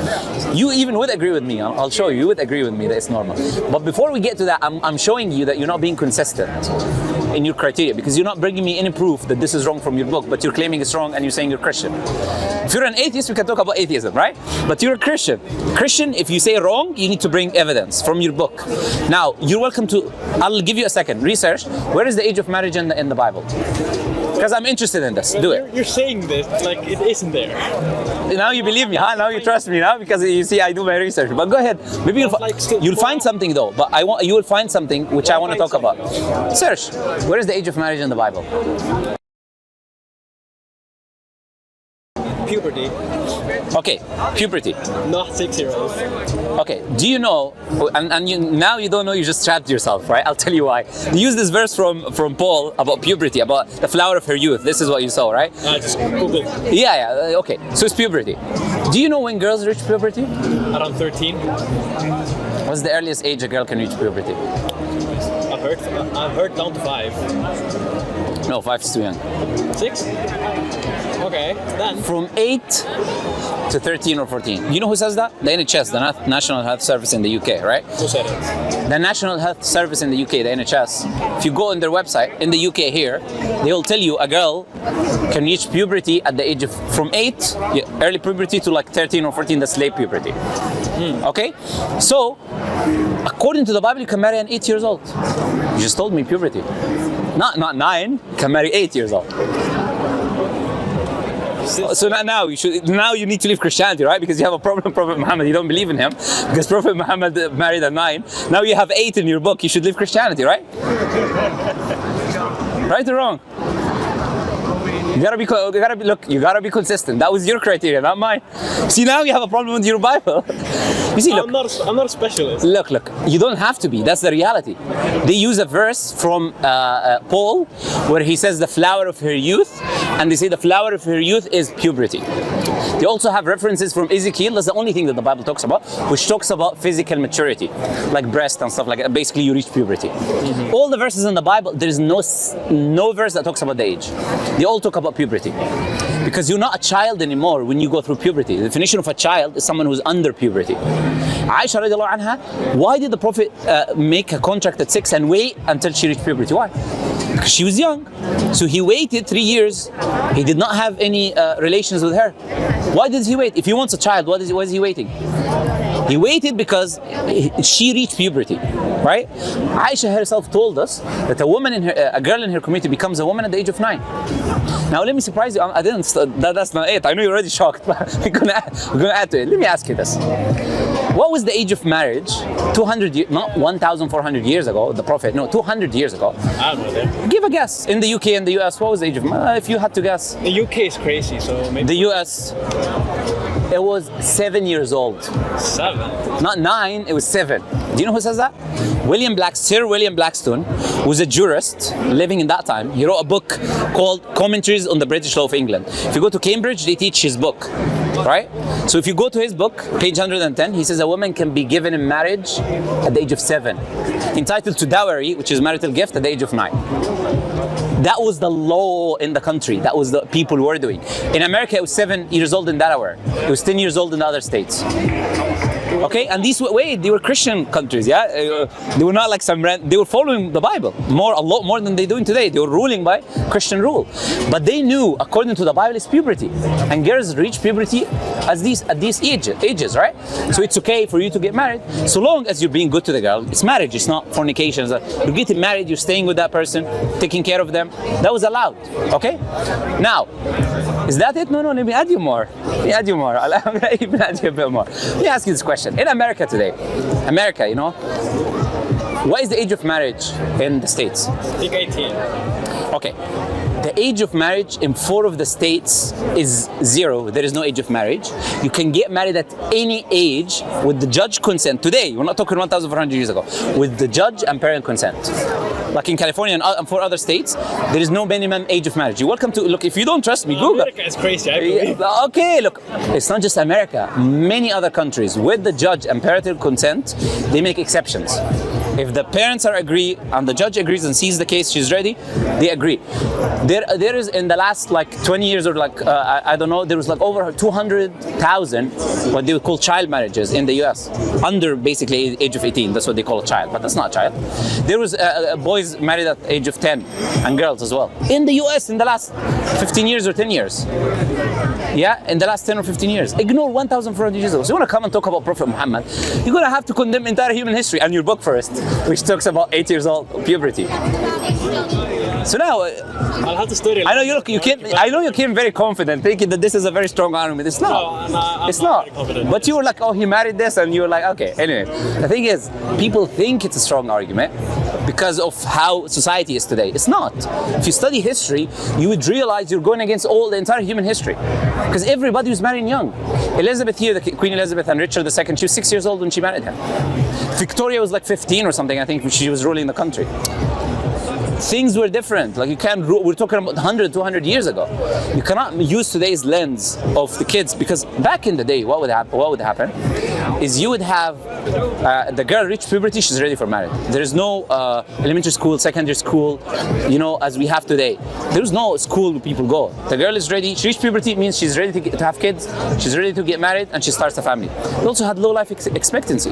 [SPEAKER 1] You even would agree with me. I'll show you. You would agree with me that it's normal. But before we get to that, I'm showing you that you're not being consistent in your criteria because you're not bringing me any proof that this is wrong from your book, but you're claiming it's wrong and you're saying you're Christian. If you're an atheist, we can talk about atheism, right? But you're a Christian. Christian, if you say wrong, you need to bring evidence from your book. Now, you're welcome to, I'll give you a second, research. Where is the age of marriage in the Bible? Because I'm interested in this. Do it.
[SPEAKER 2] You're saying this like it isn't there.
[SPEAKER 1] Now you believe me, huh? Now you trust me, now because you see I do my research. But go ahead. Maybe you'll find something though. But you will find something which I want to talk about. Search. Where is the age of marriage in the Bible?
[SPEAKER 2] Puberty.
[SPEAKER 1] Okay, puberty.
[SPEAKER 2] Not 6-year-olds.
[SPEAKER 1] Okay, do you know, now you don't know, you just trapped yourself, right? I'll tell you why. You use this verse from Paul about puberty, about the flower of her youth. This is what you saw, right?
[SPEAKER 2] Just Google.
[SPEAKER 1] Yeah, okay. So it's puberty. Do you know when girls reach puberty?
[SPEAKER 2] Around 13.
[SPEAKER 1] What's the earliest age a girl can reach puberty?
[SPEAKER 2] I've heard down to 5.
[SPEAKER 1] No, 5 is too young.
[SPEAKER 2] 6? Okay, then.
[SPEAKER 1] From 8 to 13 or 14. You know who says that? The NHS, the National Health Service in the UK, right?
[SPEAKER 2] Who said it?
[SPEAKER 1] The National Health Service in the UK, the NHS. If you go on their website, in the UK here, they will tell you a girl can reach puberty at the age of from 8, early puberty, to like 13 or 14, that's late puberty. Okay? So, according to the Bible, you can marry an 8 years old. You just told me puberty. Not 9, can marry 8 years old. So now you need to leave Christianity, right? Because you have a problem with Prophet Muhammad. You don't believe in him because Prophet Muhammad married at 9. Now you have 8 in your book. You should leave Christianity, right? Right or wrong? You gotta be consistent. That was your criteria, not mine. See, now you have a problem with your Bible. You see, look.
[SPEAKER 2] I'm not a specialist.
[SPEAKER 1] Look. You don't have to be. That's the reality. They use a verse from Paul where he says the flower of her youth, and they say the flower of her youth is puberty. They also have references from Ezekiel. That's the only thing that the Bible talks about, which talks about physical maturity, like breast and stuff like that. Basically, you reach puberty. All the verses in the Bible, there is no verse that talks about the age. They all talk about puberty. Because you're not a child anymore when you go through puberty. The definition of a child is someone who's under puberty. Aisha radiallahu anha, why did the Prophet make a contract at 6 and wait until she reached puberty? Why? Because she was young. So he waited 3 years. He did not have any relations with her. Why did he wait? If he wants a child, why is he waiting? He waited because she reached puberty, right? Aisha herself told us that a girl in her community becomes a woman at the age of 9. Now let me surprise you. I didn't. That's not it. I know you're already shocked, but we're gonna add to it. Let me ask you this: what was the age of marriage 200 years, not 1,400 years ago? The Prophet, no, 200 years ago.
[SPEAKER 2] I don't know that.
[SPEAKER 1] Give a guess. In the UK and the US, what was the age of marriage? If you had to guess.
[SPEAKER 2] The UK is crazy, so maybe.
[SPEAKER 1] The US. It was 7 years old.
[SPEAKER 2] 7?
[SPEAKER 1] Not 9, it was 7. Do you know who says that? Sir William Blackstone was a jurist living in that time. He wrote a book called Commentaries on the British Law of England. If you go to Cambridge, they teach his book, right? So if you go to his book, page 110, he says a woman can be given in marriage at the age of 7, entitled to dowry, which is marital gift, at the age of 9. That was the law in the country. That was the people were doing. In America, it was 7 years old in Delaware. It was 10 years old in the other states. Okay, and they were Christian countries, yeah? They were not like they were following the Bible a lot more than they're doing today. They were ruling by Christian rule. But they knew, according to the Bible, it's puberty. And girls reach puberty at these ages, right? So it's okay for you to get married, so long as you're being good to the girl. It's marriage, it's not fornication. You're getting married, you're staying with that person, taking care of them. That was allowed, okay? Now, is that it? No, let me add you more. I'm gonna even add you a bit more. Let me ask you this question. In America today, you know, what is the age of marriage in the States?
[SPEAKER 2] I think 18.
[SPEAKER 1] Okay. The age of marriage in 4 of the states is 0. There is no age of marriage. You can get married at any age with the judge consent. Today, we're not talking 1,400 years ago. With the judge and parent consent. Like in California and 4 other states, there is no minimum age of marriage. You're welcome to look. If you don't trust me, Google.
[SPEAKER 2] America is crazy, I believe.
[SPEAKER 1] Okay, look, it's not just America. Many other countries, with the judge and parental consent, they make exceptions. If the parents agree and the judge agrees and sees the case, she's ready, they agree. There is in the last like 20 years or like I don't know, there was like over 200,000 what they would call child marriages in the US under basically age of 18. That's what they call a child, but that's not a child. There was boys married at age of 10 and girls as well in the US in the last 15 years or 10 years. Yeah, in the last 10 or 15 years. Ignore 1,400 years ago. So you want to come and talk about Prophet Muhammad, you're going to have to condemn entire human history and your book first, which talks about 8 years old puberty. So now,
[SPEAKER 2] I'll have to study.
[SPEAKER 1] I know you came very confident, thinking that this is a very strong argument. It's not.
[SPEAKER 2] No,
[SPEAKER 1] it's not.
[SPEAKER 2] very confident.
[SPEAKER 1] But you were like, oh, he married this, and you were like, okay. Anyway, the thing is, people think it's a strong argument because of how society is today. It's not. If you study history, you would realize you're going against the entire human history, because everybody was marrying young. Elizabeth here, Queen Elizabeth and Richard II, she was 6 years old when she married him. Victoria was like 15 or something, I think, when she was ruling the country. Things were different. Like you can't. We're talking about 100, 200 years ago. You cannot use today's lens of the kids, because back in the day, what would happen is you would have the girl reach puberty, she's ready for marriage. There is no elementary school, secondary school, you know, as we have today. There is no school where people go. The girl is ready. She reached puberty, it means she's ready to have kids. She's ready to get married, and she starts a family. We also had low life expectancy.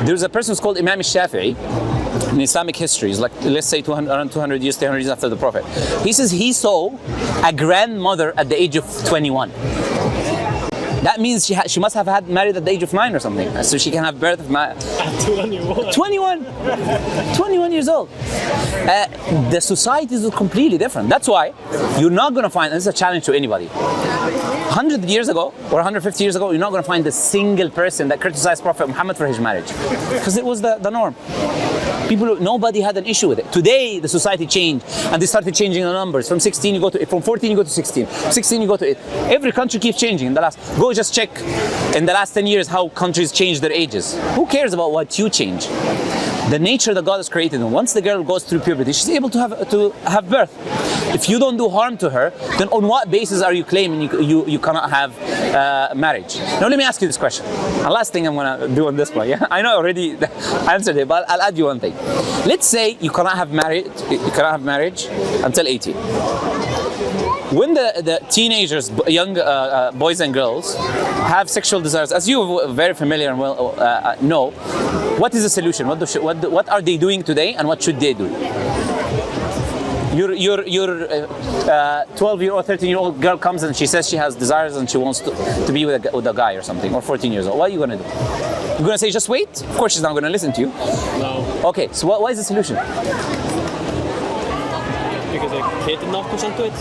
[SPEAKER 1] There was a person who's called Imam al-Shafi'i. In Islamic history, like let's say around 200 years, 300 years after the Prophet. He says he saw a grandmother at the age of 21. That means she must have had married at the age of 9 or something, so she can have birth of 21 years old. The society is completely different. That's why you're not going to find, and this is a challenge to anybody, 100 years ago or 150 years ago, you're not going to find a single person that criticized Prophet Muhammad for his marriage, because it was the norm. Nobody had an issue with it. Today, the society changed, and they started changing the numbers. From 14 you go to 16. 16 you go to 8. Every country keeps changing. Go just check in the last 10 years how countries change their ages. Who cares about what you change? the nature that God has created. And once the girl goes through puberty, she's able to have birth. If you don't do harm to her, then on what basis are you claiming you cannot have marriage? Now let me ask you this question. The last thing I'm gonna do on this one. Yeah, I know I already answered it, but I'll add you one thing. Let's say you cannot have marriage until 18. When the teenagers, young boys and girls, have sexual desires, as you are very familiar and well know, what is the solution? What are they doing today, and what should they do? Your 12-year-old, 13-year-old girl comes and she says she has desires and she wants to be with a guy or something, or 14 years old. What are you gonna do? You're gonna say just wait? Of course she's not gonna listen to you.
[SPEAKER 2] No.
[SPEAKER 1] Okay, so what is the solution?
[SPEAKER 2] Because the kid did not consent to it?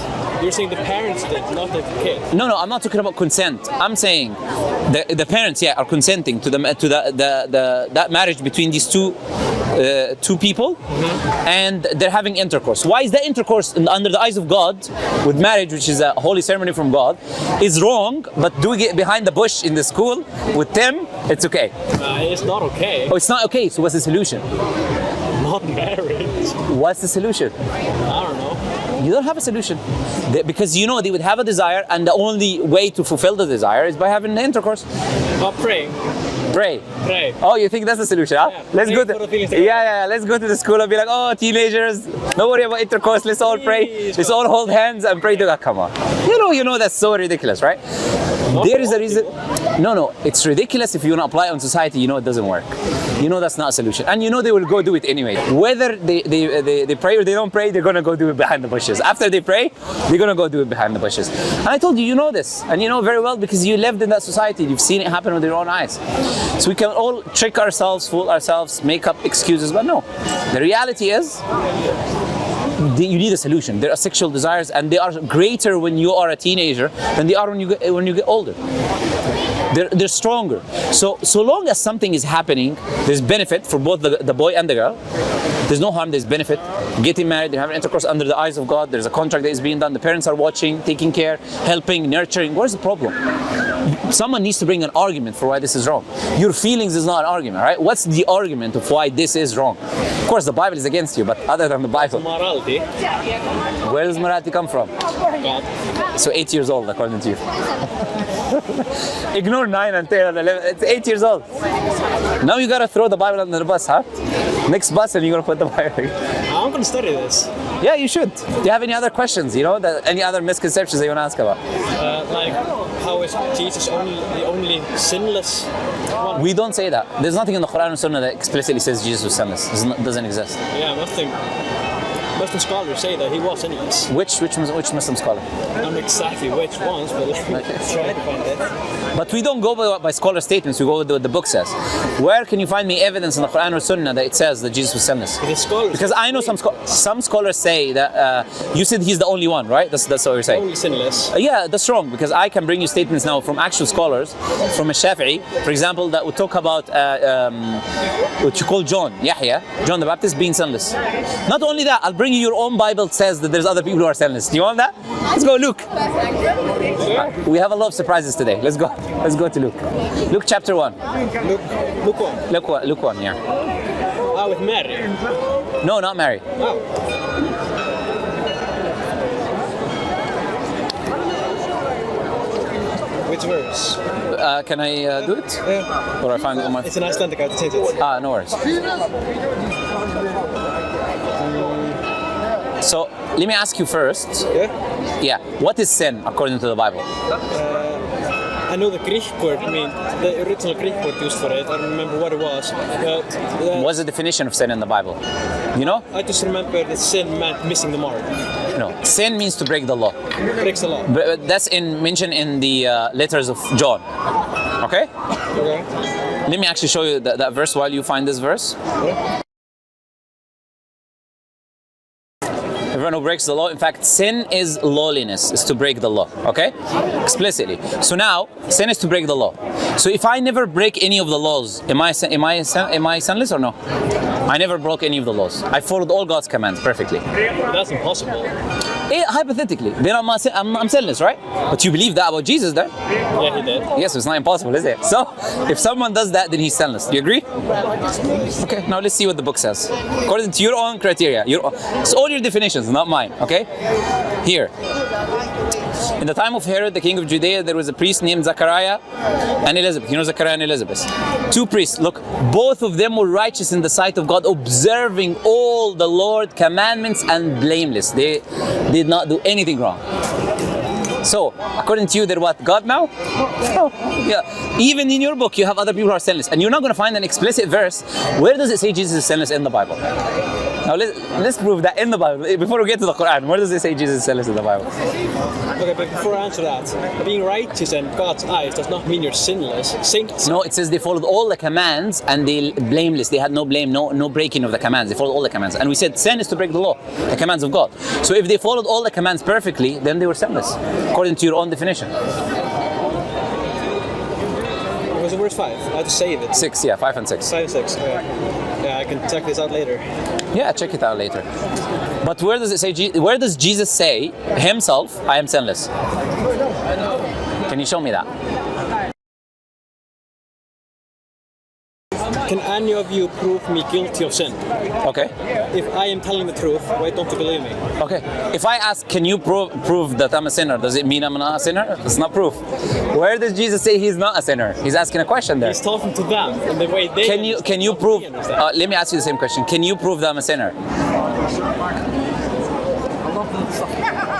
[SPEAKER 2] You're saying the parents did, not the kid.
[SPEAKER 1] No, I'm not talking about consent. I'm saying the parents, are consenting to that marriage between these two people, and they're having intercourse. Why is that intercourse under the eyes of God, with marriage, which is a holy ceremony from God, is wrong, but doing it behind the bush in the school with them, it's okay?
[SPEAKER 2] It's not okay.
[SPEAKER 1] Oh, it's not okay. So what's the solution?
[SPEAKER 2] Not marriage.
[SPEAKER 1] What's the solution?
[SPEAKER 2] I don't know.
[SPEAKER 1] You don't have a solution. Because they would have a desire, and the only way to fulfill the desire is by having the intercourse.
[SPEAKER 2] Pray.
[SPEAKER 1] Pray.
[SPEAKER 2] Pray.
[SPEAKER 1] Oh, you think that's the solution, huh?
[SPEAKER 2] Yeah,
[SPEAKER 1] Let's go
[SPEAKER 2] for the feelings
[SPEAKER 1] to
[SPEAKER 2] to
[SPEAKER 1] let's go to the school and be like, oh, teenagers, don't worry about intercourse. Let's all pray. Let's all hold hands and pray to God. Come on. You know that's so ridiculous, right? There is a reason. No, it's ridiculous if you want to apply it on society. It doesn't work. That's not a solution, and they will go do it anyway. Whether they pray or they don't pray, they're gonna go do it behind the bushes. After they pray, they're gonna go do it behind the bushes. And I told you, you know this, and you know very well because you lived in that society. You've seen it happen with your own eyes. So we can all trick ourselves, fool ourselves, make up excuses, but no. The reality is, you need a solution. There are sexual desires, and they are greater when you are a teenager than they are when you get older. They're stronger. So long as something is happening, there's benefit for both the boy and the girl. There's no harm, there's benefit. Getting married, they're having intercourse under the eyes of God. There's a contract that is being done. The parents are watching, taking care, helping, nurturing. Where's the problem? Someone needs to bring an argument for why this is wrong. Your feelings is not an argument, right? What's the argument of why this is wrong? Of course, the Bible is against you, but other than the Bible.
[SPEAKER 2] Morality.
[SPEAKER 1] Where does morality come from?
[SPEAKER 2] God.
[SPEAKER 1] So 8 years old, according to you. Ignore 9 and 10 and 11. It's 8 years old. Now you gotta throw the Bible under the bus, huh? Next bus, and you're gonna put the Bible.
[SPEAKER 2] I'm gonna study this.
[SPEAKER 1] Yeah, you should. Do you have any other questions? Any other misconceptions that you wanna ask about?
[SPEAKER 2] Like, how is Jesus the only sinless one?
[SPEAKER 1] We don't say that. There's nothing in the Quran and Sunnah that explicitly says Jesus was sinless. It doesn't exist.
[SPEAKER 2] Yeah, Muslim scholars say that he was sinless.
[SPEAKER 1] Which Muslim scholar?
[SPEAKER 2] I don't know exactly which ones, but let's try to find it.
[SPEAKER 1] But we don't go by scholar statements. We go with what the book says. Where can you find me evidence in the Quran or Sunnah that it says that Jesus was sinless? Because I know some scholars say that you said he's the only one, right? That's what you're saying.
[SPEAKER 2] Only sinless.
[SPEAKER 1] Yeah, that's wrong, because I can bring you statements now from actual scholars, from a Shafi'i, for example, that would talk about what you call John the Baptist being sinless. Not only that, I'll bring you your own Bible says that there's other people who are sinless. Do you want that? Let's go, Luke. We have a lot of surprises today. Let's go. Let's go to Luke. Luke chapter 1. Luke 1, yeah.
[SPEAKER 2] With Mary?
[SPEAKER 1] No, not Mary.
[SPEAKER 2] Oh. Which verse?
[SPEAKER 1] Can I do it?
[SPEAKER 2] Yeah.
[SPEAKER 1] Or I find it on my...
[SPEAKER 2] It's an Icelandic, I have to change it.
[SPEAKER 1] No worries. So, let me ask you first. Yeah. What is sin according to the Bible?
[SPEAKER 2] I know the Greek word, the original Greek word used for it. I don't remember what it was.
[SPEAKER 1] What's the definition of sin in the Bible? You know?
[SPEAKER 2] I just remember that sin meant missing the mark.
[SPEAKER 1] No. Sin means to break the law.
[SPEAKER 2] Breaks the law.
[SPEAKER 1] But that's mentioned in the letters of John. Okay?
[SPEAKER 2] Okay.
[SPEAKER 1] Let me actually show you that verse while you find this verse.
[SPEAKER 2] Yeah.
[SPEAKER 1] Everyone who breaks the law, in fact, sin is lawlessness, is to break the law, okay? Explicitly. So now, sin is to break the law. So if I never break any of the laws, am I sinless or no? I never broke any of the laws. I followed all God's commands perfectly.
[SPEAKER 2] That's impossible.
[SPEAKER 1] Hypothetically, then I'm sinless, right? But you believe that about Jesus, then?
[SPEAKER 2] Yeah, he did.
[SPEAKER 1] Yes, it's not impossible, is it? So, if someone does that, then he's sinless. Do you agree? Okay, now let's see what the book says. According to your own criteria. It's all your definitions, not mine, okay? Here. In the time of Herod, the king of Judea, there was a priest named Zechariah and Elizabeth. You know Zechariah and Elizabeth? Two priests. Look, both of them were righteous in the sight of God, observing all the Lord's commandments and blameless. They did not do anything wrong. So, according to you, they're what? God now? No. Yeah. Even in your book, you have other people who are sinless. And you're not going to find an explicit verse. Where does it say Jesus is sinless in the Bible? Now, let's prove that in the Bible. Before we get to the Quran, where does it say Jesus is sinless in the Bible?
[SPEAKER 2] Okay, but before I answer that, being righteous in God's eyes does not mean you're sinless. Saints.
[SPEAKER 1] No, it says they followed all the commands and they blameless. They had no blame, no breaking of the commands. They followed all the commands. And we said sin is to break the law, the commands of God. So if they followed all the commands perfectly, then they were sinless, according to your own definition.
[SPEAKER 2] Was it verse 5? I had to save it.
[SPEAKER 1] 6, yeah, 5 and 6.
[SPEAKER 2] 5 and 6. Yeah, I can check this out later.
[SPEAKER 1] Yeah, check it out later. But where does it say? Where does Jesus say himself, "I am sinless"? Can you show me that?
[SPEAKER 2] Can any of you prove me guilty of sin?
[SPEAKER 1] Okay.
[SPEAKER 2] If I am telling the truth, why don't you believe me?
[SPEAKER 1] Okay. If I ask, can you prove that I'm a sinner? Does it mean I'm not a sinner? It's not proof. Where does Jesus say he's not a sinner? He's asking a question there.
[SPEAKER 2] He's talking to them in the way they.
[SPEAKER 1] Can you prove? Let me ask you the same question. Can you prove that I'm a sinner?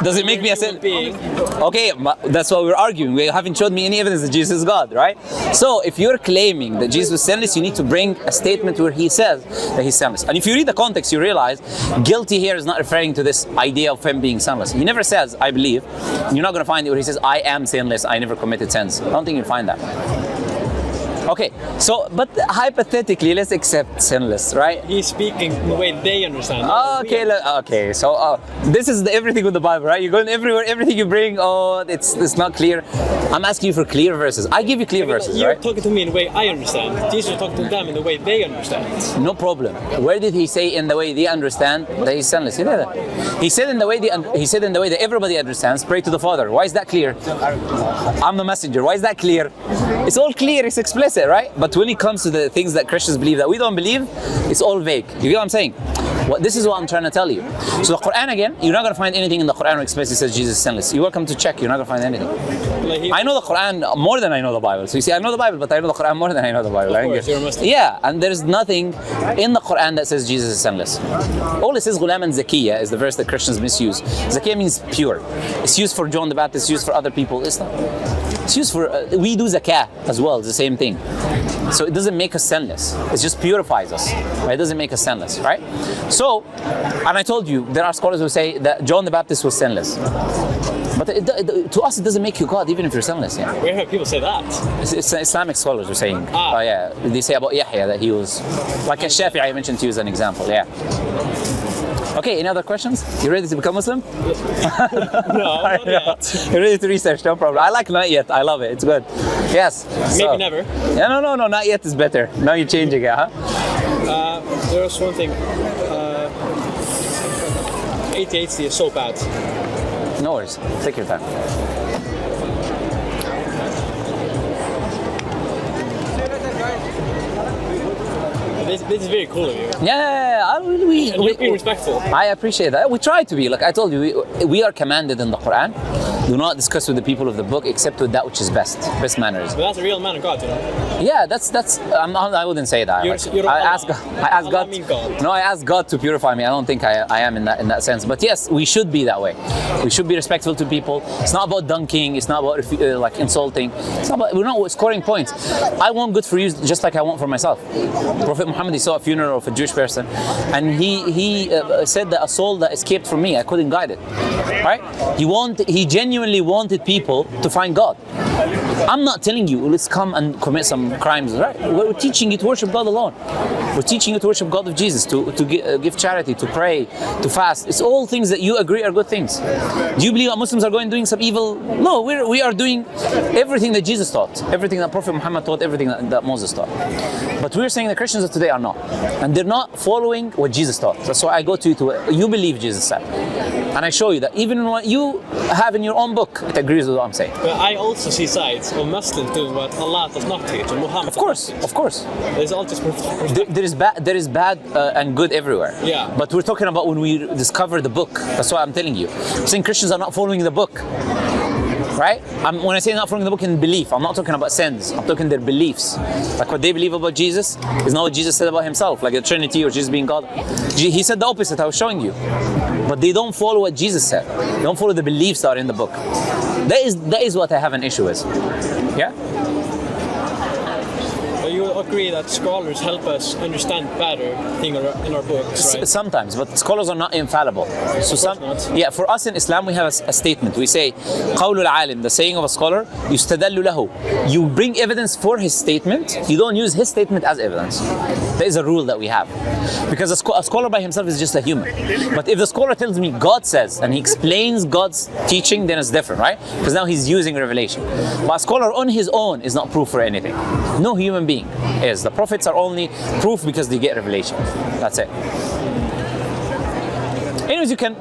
[SPEAKER 1] Does it make me a sinner? Okay, that's what we're arguing. We haven't showed me any evidence that Jesus is God, right? So if you're claiming that Jesus was sinless, you need to bring a statement where he says that he's sinless. And if you read the context, you realize guilty here is not referring to this idea of him being sinless. He never says, I believe. You're not going to find it where he says, I am sinless, I never committed sins. I don't think you'll find that. Okay, so, but hypothetically, let's accept sinless, right?
[SPEAKER 2] He's speaking the way they understand.
[SPEAKER 1] Okay, so this is everything with the Bible, right? You're going everywhere, everything you bring, it's not clear. I'm asking you for clear verses. I give you clear verses,
[SPEAKER 2] you're
[SPEAKER 1] right?
[SPEAKER 2] talking to me in the way I understand. Jesus is talking to them in the way they understand.
[SPEAKER 1] No problem. Where did he say in the way they understand that he's sinless? He didn't. He said in the way that everybody understands, pray to the Father. Why is that clear? I'm the messenger. Why is that clear? It's all clear, it's explicit, right? But when it comes to the things that Christians believe that we don't believe, it's all vague. You get what I'm saying? This is what I'm trying to tell you. So the Quran again, you're not going to find anything in the Quran where explicitly says Jesus is sinless. You're welcome to check, you're not going to find anything. I know the Quran more than I know the Bible. So you see, I know the Bible, but I know the Quran more than I know the Bible.
[SPEAKER 2] Of course, you're a Muslim.
[SPEAKER 1] Yeah, and there's nothing in the Quran that says Jesus is sinless. All it says, Ghulam and Zakiyya, is the verse that Christians misuse. Zakiyya means pure. It's used for John the Baptist, it's used for other people. It's used for, we do zakah as well, it's the same thing. So it doesn't make us sinless. It just purifies us. Right? It doesn't make us sinless, right? So, and I told you, there are scholars who say that John the Baptist was sinless. But to us, it doesn't make you God, even if you're sinless. Yeah.
[SPEAKER 2] Where have people say that?
[SPEAKER 1] It's Islamic scholars who are saying. Yeah, they say about Yahya that he was, like a Shafi'i I mentioned to you as an example, yeah. Okay, any other questions? You ready to become Muslim?
[SPEAKER 2] No, not yet.
[SPEAKER 1] You're ready to research, no problem. I like not yet, I love it, it's good. Yes.
[SPEAKER 2] Maybe never.
[SPEAKER 1] Yeah, no, not yet is better. Now you're changing it, huh?
[SPEAKER 2] There was one thing. ADHD is so bad.
[SPEAKER 1] No worries, take your time.
[SPEAKER 2] This is very cool of you.
[SPEAKER 1] Yeah,
[SPEAKER 2] You're being respectful.
[SPEAKER 1] I appreciate that. We try to be. Like I told you, we are commanded in the Quran, do not discuss with the people of the book except with that which is best mannerism.
[SPEAKER 2] But that's a real man of God, you know.
[SPEAKER 1] Yeah, I wouldn't say that. I ask God. No, I ask God to purify me. I don't think I am in that sense. But yes, we should be that way. We should be respectful to people. It's not about dunking. It's not about like insulting. It's not about, we're not scoring points. I want good for you just like I want for myself. Prophet Muhammad, he saw a funeral of a Jewish person, and he said that a soul that escaped from me, I couldn't guide it. Right? He genuinely wanted people to find God. I'm not telling you, let's come and commit some crimes, right? We're teaching you to worship God alone. We're teaching you to worship God of Jesus, to give charity, to pray, to fast. It's all things that you agree are good things. Do you believe that Muslims are going doing some evil? No, we are doing everything that Jesus taught, everything that Prophet Muhammad taught, everything that Moses taught. But we're saying the Christians of today are not. And they're not following what Jesus taught. That's why I go to you you believe Jesus said. And I show you that even what you have in your own book, it agrees with what I'm saying.
[SPEAKER 2] But I also see sides of Muslims doing what Allah does not teach, and Muhammad.
[SPEAKER 1] Of course.
[SPEAKER 2] There's all this
[SPEAKER 1] There is bad and good everywhere.
[SPEAKER 2] Yeah.
[SPEAKER 1] But we're talking about when we discover the book. That's what I'm telling you. I'm saying Christians are not following the book. Right? When I say not following the book in belief, I'm not talking about sins. I'm talking their beliefs. Like what they believe about Jesus is not what Jesus said about himself, like the Trinity or Jesus being God. He said the opposite, I was showing you. But they don't follow what Jesus said. They don't follow the beliefs that are in the book. That is what I have an issue with. Yeah?
[SPEAKER 2] You agree that scholars help us understand better things in our books, right?
[SPEAKER 1] Sometimes, but scholars are not infallible. So for us in Islam, we have a statement. We say, قول العالم, the saying of a scholar, يستدل له. You bring evidence for his statement. You don't use his statement as evidence. That is a rule that we have. Because a scholar by himself is just a human. But if the scholar tells me God says, and he explains God's teaching, then it's different, right? Because now he's using revelation. But a scholar on his own is not proof for anything. No human being is. The prophets are only proof because they get revelation. That's it. Anyways, you can,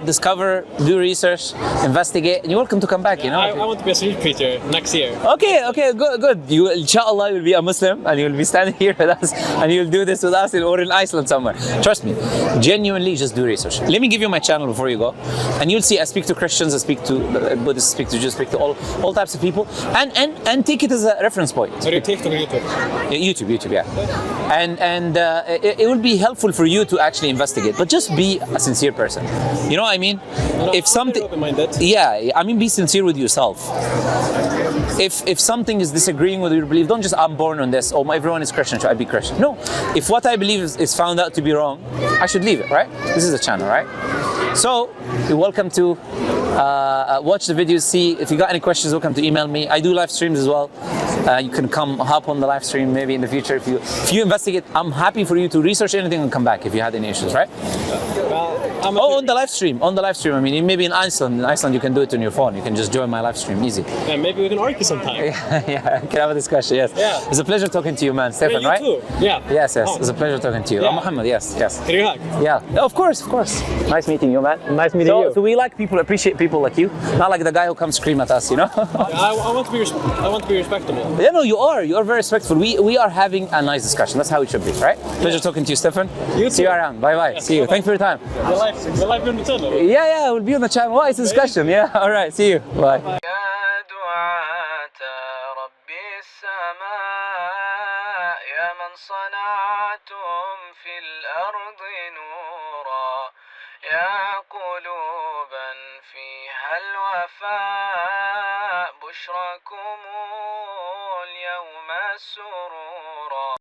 [SPEAKER 1] discover, do research, investigate, and you're welcome to come back,
[SPEAKER 2] I want to be a street preacher next year.
[SPEAKER 1] Okay, good. You, inshallah, you'll be a Muslim, and you'll be standing here with us, and you'll do this with us or in Iceland somewhere. Trust me, genuinely, just do research. Let me give you my channel before you go, and you'll see I speak to Christians, I speak to Buddhists, I speak to Jews, I speak to all types of people, and take it as a reference point.
[SPEAKER 2] Or you take it on YouTube?
[SPEAKER 1] YouTube, yeah. And it will be helpful for you to actually investigate, but just be a sincere person. You know what I mean? If something, be sincere with yourself. If something is disagreeing with your belief, don't just, I'm born on this, everyone is Christian, should I be Christian? No. If what I believe is found out to be wrong, I should leave it, right? This is a channel, right? So, you're welcome to watch the videos, see. If you got any questions, welcome to email me. I do live streams as well. You can hop on the live stream maybe in the future. If you investigate, I'm happy for you to research anything and come back if you had any issues, right? On the live stream. I mean, maybe in Iceland. You can do it on your phone. You can just join my live stream, easy.
[SPEAKER 2] Yeah, maybe we can argue sometime.
[SPEAKER 1] Yeah, we can have a discussion. Yes.
[SPEAKER 2] Yeah.
[SPEAKER 1] It's a pleasure talking to you, man. Stefan,
[SPEAKER 2] you
[SPEAKER 1] right?
[SPEAKER 2] Too. Yeah.
[SPEAKER 1] Yes. It's a pleasure talking to you.
[SPEAKER 2] Yeah.
[SPEAKER 1] Muhammad, yes.
[SPEAKER 2] Can you hug?
[SPEAKER 1] Yeah. Of course. Nice meeting you, man.
[SPEAKER 2] Nice meeting you.
[SPEAKER 1] So we appreciate people like you, not like the guy who comes scream at us,
[SPEAKER 2] I want to be respectable.
[SPEAKER 1] Yeah, no, you are very respectful. We are having a nice discussion. That's how it should be, right? Pleasure talking to you, Stefan.
[SPEAKER 2] You
[SPEAKER 1] See you around. Bye.
[SPEAKER 2] Yeah,
[SPEAKER 1] see you. Thanks for your time.
[SPEAKER 2] We're live on the channel.
[SPEAKER 1] Yeah, we'll be on the channel. Well, it's a discussion. Yeah, all right. See you. Bye.
[SPEAKER 4] صنعتم في الأرض نورا يا قلوبا فيها الوفاء بشركم اليوم السرور